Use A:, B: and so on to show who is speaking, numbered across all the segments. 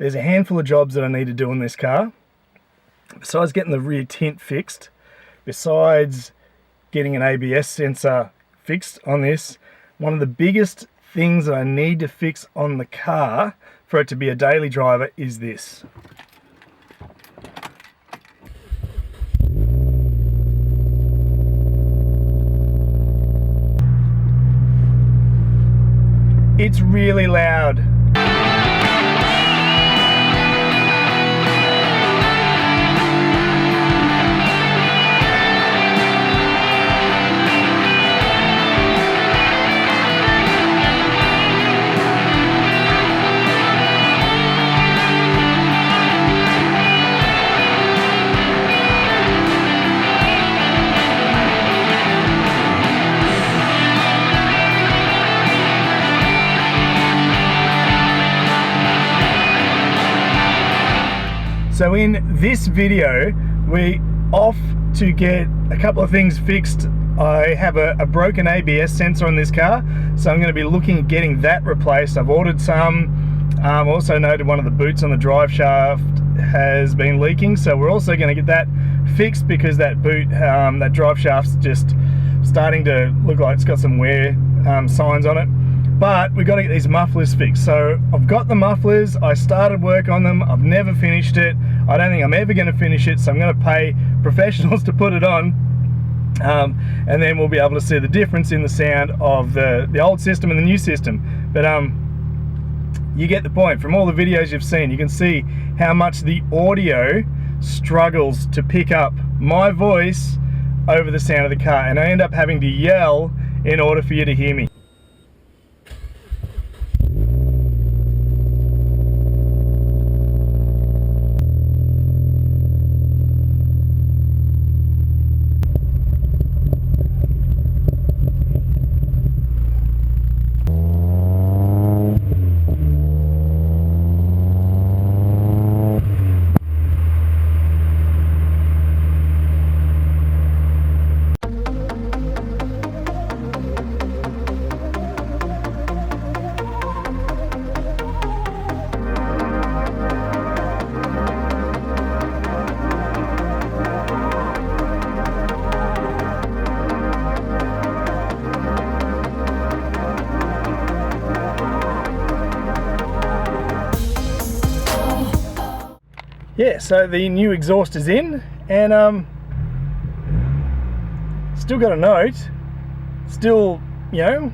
A: there's a handful of jobs that I need to do on this car. Besides getting the rear tint fixed, besides getting an ABS sensor fixed on this, one of the biggest things that I need to fix on the car for it to be a daily driver is this. It's really loud. So in this video, we're off to get a couple of things fixed. I have a broken ABS sensor on this car, so I'm going to be looking at getting that replaced. I've ordered some. Also noted one of the boots on the drive shaft has been leaking, so we're also going to get that fixed because that boot, that drive shaft's just starting to look like it's got some wear signs on it. But we've got to get these mufflers fixed. So I've got the mufflers, I started work on them, I've never finished it. I don't think I'm ever going to finish it, so I'm going to pay professionals to put it on. And then we'll be able to see the difference in the sound of the old system and the new system. But you get the point. From all the videos you've seen, you can see how much the audio struggles to pick up my voice over the sound of the car. And I end up having to yell in order for you to hear me. Yeah, so the new exhaust is in, and still got a note. Still, you know,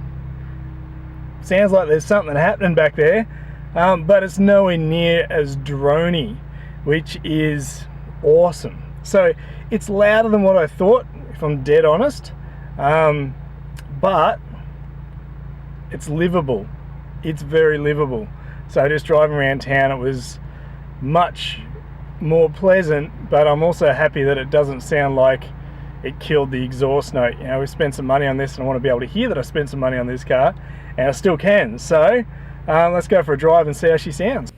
A: sounds like there's something happening back there, but it's nowhere near as droney, which is awesome. So it's louder than what I thought, if I'm dead honest, but it's livable. It's very livable. So just driving around town, it was much more pleasant, but I'm also happy that it doesn't sound like it killed the exhaust note. You know, we spent some money on this and I want to be able to hear that I spent some money on this car, and I still can. So let's go for a drive and see how she sounds.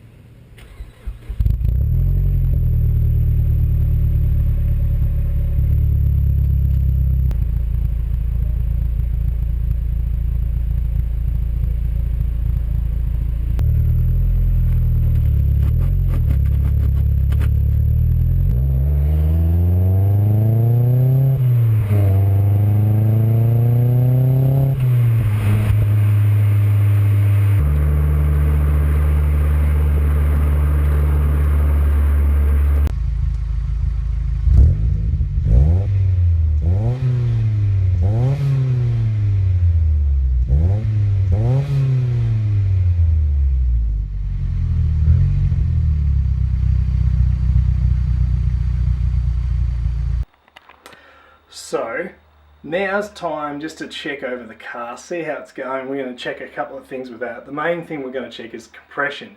A: So now's time just to check over the car, see how it's going. We're going to check a couple of things with that. The main thing we're going to check is compression.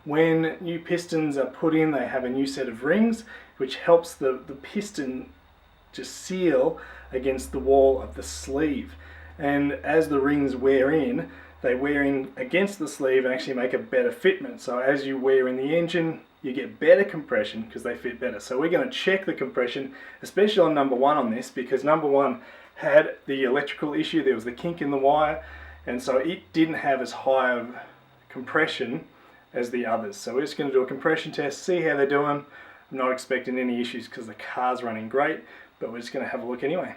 A: When new pistons are put in, they have a new set of rings which helps the piston just seal against the wall of the sleeve. And as the rings wear in, they wear in against the sleeve and actually make a better fitment. So as you wear in the engine, you get better compression because they fit better. So we're going to check the compression, especially on number one on this, because number one had the electrical issue. There was the kink in the wire, and so it didn't have as high of compression as the others. So we're just going to do a compression test, see how they're doing. I'm not expecting any issues because the car's running great, but we're just going to have a look anyway.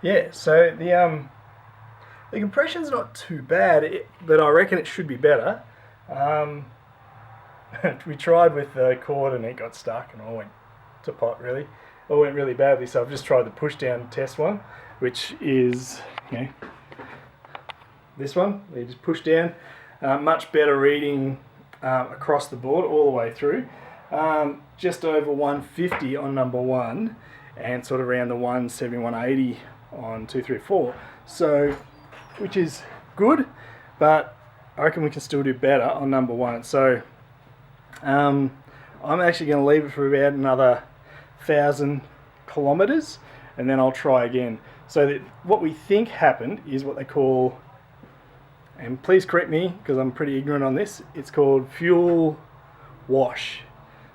A: Yeah, so the compression's not too bad, but I reckon it should be better. We tried with the cord and it got stuck and all went to pot really. It all went really badly, so I've just tried the push down test one, which is, you know, this one. You just push down, much better reading across the board all the way through. Just over 150 on number one and sort of around the 170, 180 on 2, 3, 4, so which is good, but I reckon we can still do better on number one. So I'm actually going to leave it for about another 1,000 kilometers and then I'll try again. So that what we think happened is what they call, and please correct me because I'm pretty ignorant on this, it's called fuel wash.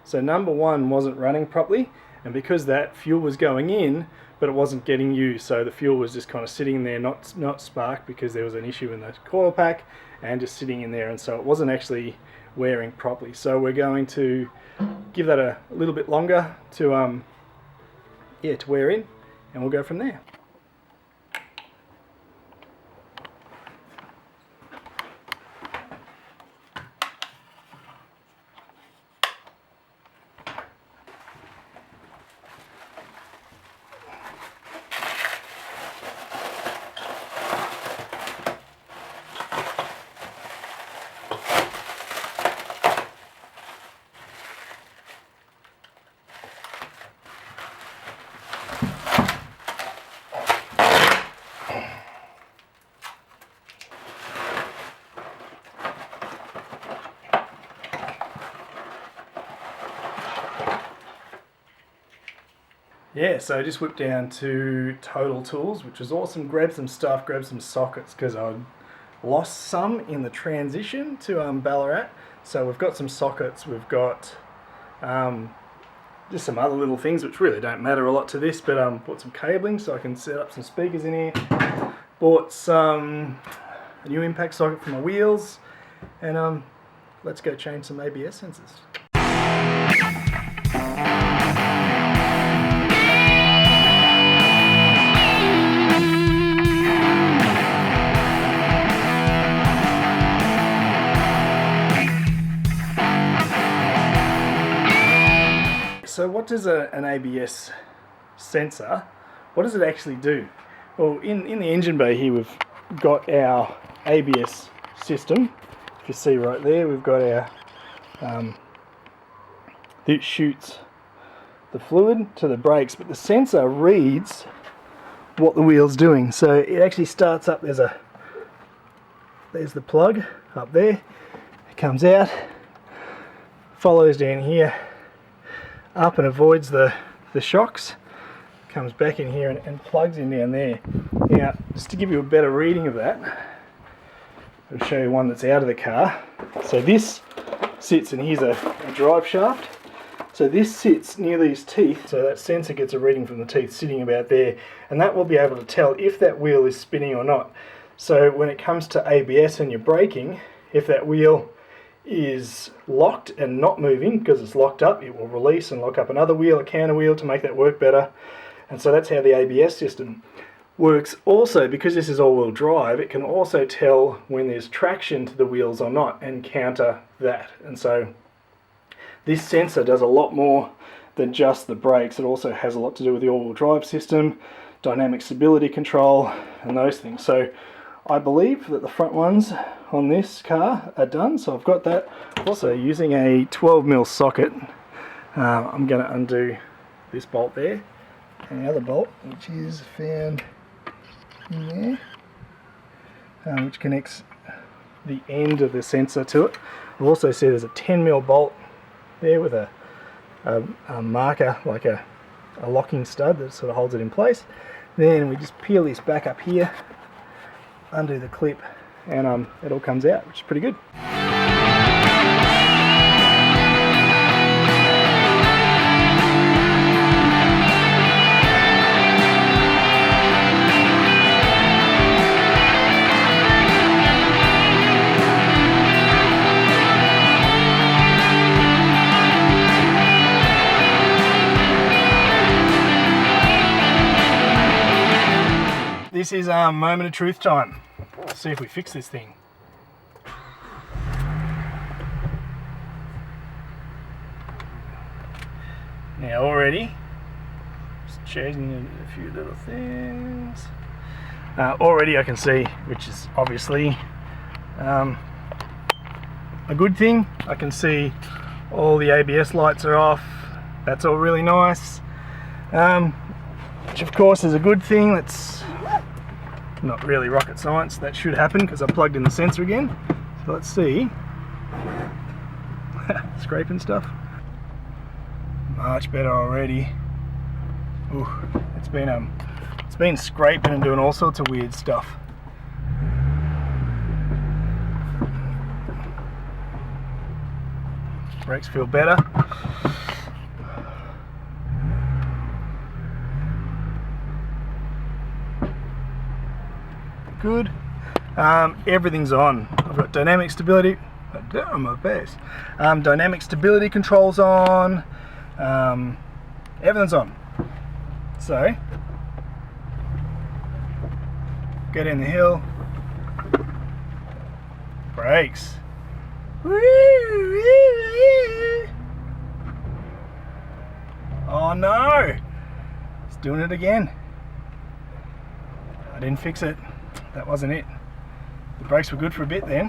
A: So number one wasn't running properly, and because that fuel was going in but it wasn't getting used, so the fuel was just kind of sitting there, not sparked because there was an issue in the coil pack, and just sitting in there, and so it wasn't actually wearing properly. So we're going to give that a little bit longer to wear in, and we'll go from there. Yeah, so I just whipped down to Total Tools, which was awesome. Grabbed some stuff, grabbed some sockets because I lost some in the transition to Ballarat. So we've got some sockets, we've got just some other little things which really don't matter a lot to this, but bought some cabling so I can set up some speakers in here. Bought a new impact socket for my wheels, and let's go change some ABS sensors. So what does an ABS sensor, what does it actually do? Well, in the engine bay here we've got our ABS system. If you see right there, we've got our, it shoots the fluid to the brakes, but the sensor reads what the wheel's doing. So it actually starts up, there's the plug up there, it comes out, follows down here, up and avoids the shocks, comes back in here and plugs in down there. Now, just to give you a better reading of that, I'll show you one that's out of the car. So this sits, and here's a drive shaft. So this sits near these teeth, so that sensor gets a reading from the teeth sitting about there, and that will be able to tell if that wheel is spinning or not. So when it comes to ABS and your braking, if that wheel is locked and not moving because it's locked up, it will release and lock up another wheel, a counter wheel, to make that work better. And so that's how the ABS system works also, because this is all-wheel drive, it can also tell when there's traction to the wheels or not and counter that. And so this sensor does a lot more than just the brakes. It also has a lot to do with the all-wheel drive system, dynamic stability control, and those things. So I believe that the front ones on this car are done, so I've got that. Also, using a 12mm socket, I'm going to undo this bolt there and the other bolt, which is found in there, which connects the end of the sensor to it. I've also see there's a 10mm bolt there with a marker, like a locking stud that sort of holds it in place. Then we just peel this back up here, undo the clip, and it all comes out, which is pretty good. This is moment of truth time. Let's see if we fix this thing. Now already, just changing a few little things. Already I can see, which is obviously a good thing. I can see all the ABS lights are off. That's all really nice. Which of course is a good thing. That's not really rocket science. That should happen because I plugged in the sensor again. So let's see. Scraping stuff. Much better already. Ooh, it's been scraping and doing all sorts of weird stuff. Brakes feel better. Good. Everything's on. I've got dynamic stability. On my base. Dynamic stability controls on. Everything's on. So, go down the hill. Brakes. Oh no! It's doing it again. I didn't fix it. That wasn't it. The brakes were good for a bit then.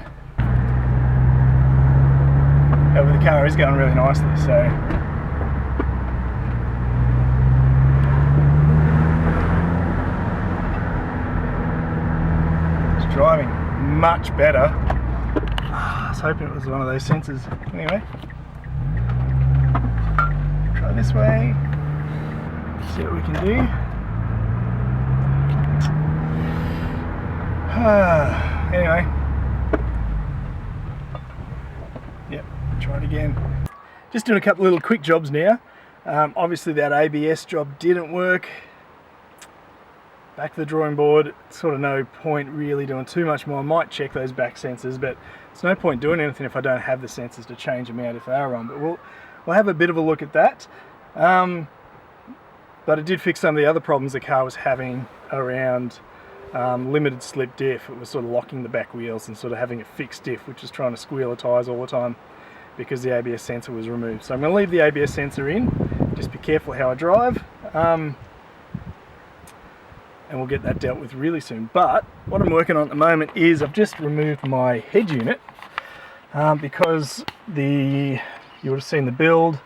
A: However, the car is going really nicely, so it's driving much better. I was hoping it was one of those sensors. Anyway, try this way, see what we can do. Anyway, yep, try it again. Just doing a couple little quick jobs now. Obviously that ABS job didn't work. Back to the drawing board. Sort of no point really doing too much more. I might check those back sensors, but it's no point doing anything if I don't have the sensors to change them out if they are on. But we'll have a bit of a look at that. But it did fix some of the other problems the car was having around limited slip diff. It was sort of locking the back wheels and sort of having a fixed diff, which is trying to squeal the tyres all the time because the ABS sensor was removed. So I'm going to leave the ABS sensor in, just be careful how I drive, and we'll get that dealt with really soon. But what I'm working on at the moment is I've just removed my head unit because you would have seen the build,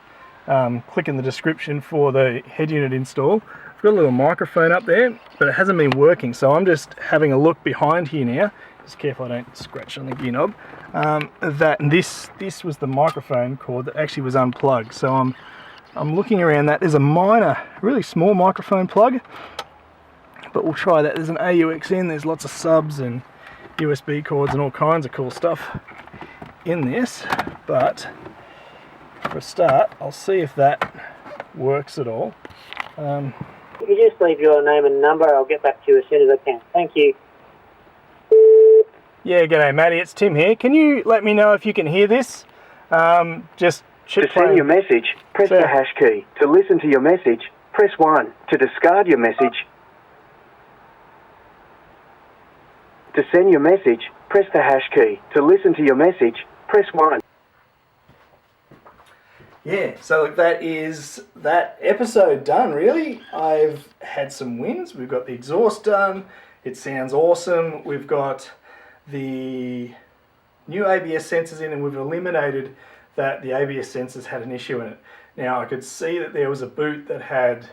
A: click in the description for the head unit install. I've got a little microphone up there, but it hasn't been working, so I'm just having a look behind here now. Just careful I don't scratch on the gear knob. This was the microphone cord that actually was unplugged. So I'm looking around that. There's a minor, really small microphone plug, but we'll try that. There's an AUX in. There's lots of subs and USB cords and all kinds of cool stuff in this. But for a start, I'll see if that works at all.
B: If you just leave your name and number, I'll get back to you as soon as I can. Thank you.
A: Yeah, g'day Matty, it's Tim here. Can you let me know if you can hear this?
C: To send your message, press the hash key. To listen to your message, press 1. To discard your message... To send your message, press the hash key. To listen to your message, press 1.
A: Yeah, so look, that is that episode done, really. I've had some wins. We've got the exhaust done. It sounds awesome. We've got the new ABS sensors in, and we've eliminated that the ABS sensors had an issue in it. Now, I could see that there was a boot that had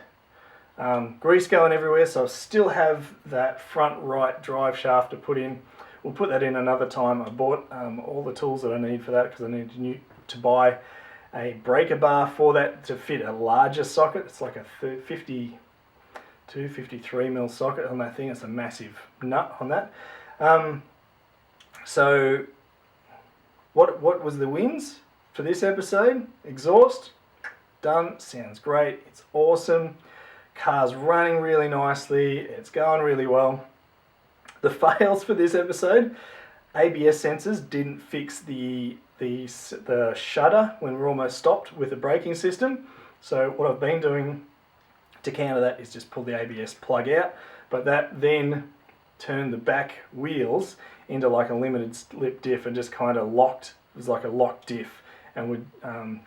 A: grease going everywhere, so I still have that front right drive shaft to put in. We'll put that in another time. I bought all the tools that I need for that because I need to buy a breaker bar for that to fit a larger socket. It's like a 53 mil socket on that thing. It's a massive nut on that. So what was the wins for this episode? Exhaust done, sounds great, it's awesome. Car's running really nicely, it's going really well. The fails for this episode: ABS sensors didn't fix the shutter when we're almost stopped with the braking system. So what I've been doing to counter that is just pull the ABS plug out, but that then turned the back wheels into like a limited slip diff and just kind of locked. It was like a locked diff, and would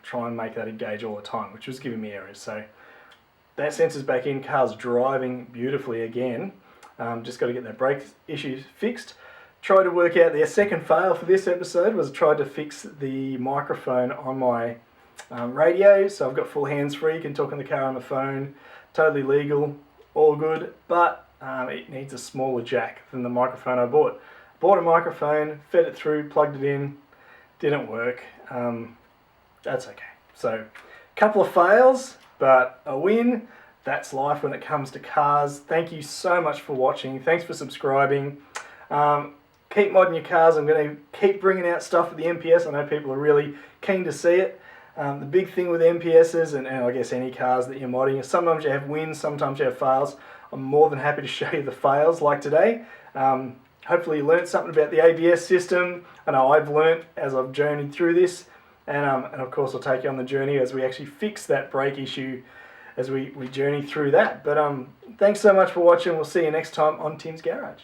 A: try and make that engage all the time, which was giving me errors. So that sensor's back in, car's driving beautifully again. Just got to get that brake issue fixed. Tried to work out, the second fail for this episode was I tried to fix the microphone on my radio. So I've got full hands-free, you can talk in the car on the phone, totally legal, all good, but it needs a smaller jack than the microphone I bought. Bought a microphone, fed it through, plugged it in, didn't work. That's okay. So a couple of fails, but a win. That's life when it comes to cars. Thank you so much for watching. Thanks for subscribing. Keep modding your cars. I'm going to keep bringing out stuff with the MPS. I know people are really keen to see it. The big thing with MPSs and I guess any cars that you're modding is sometimes you have wins, sometimes you have fails. I'm more than happy to show you the fails like today. Hopefully you learned something about the ABS system. I know I've learnt as I've journeyed through this. And of course I'll take you on the journey as we actually fix that brake issue as we journey through that. But thanks so much for watching. We'll see you next time on Tim's Garage.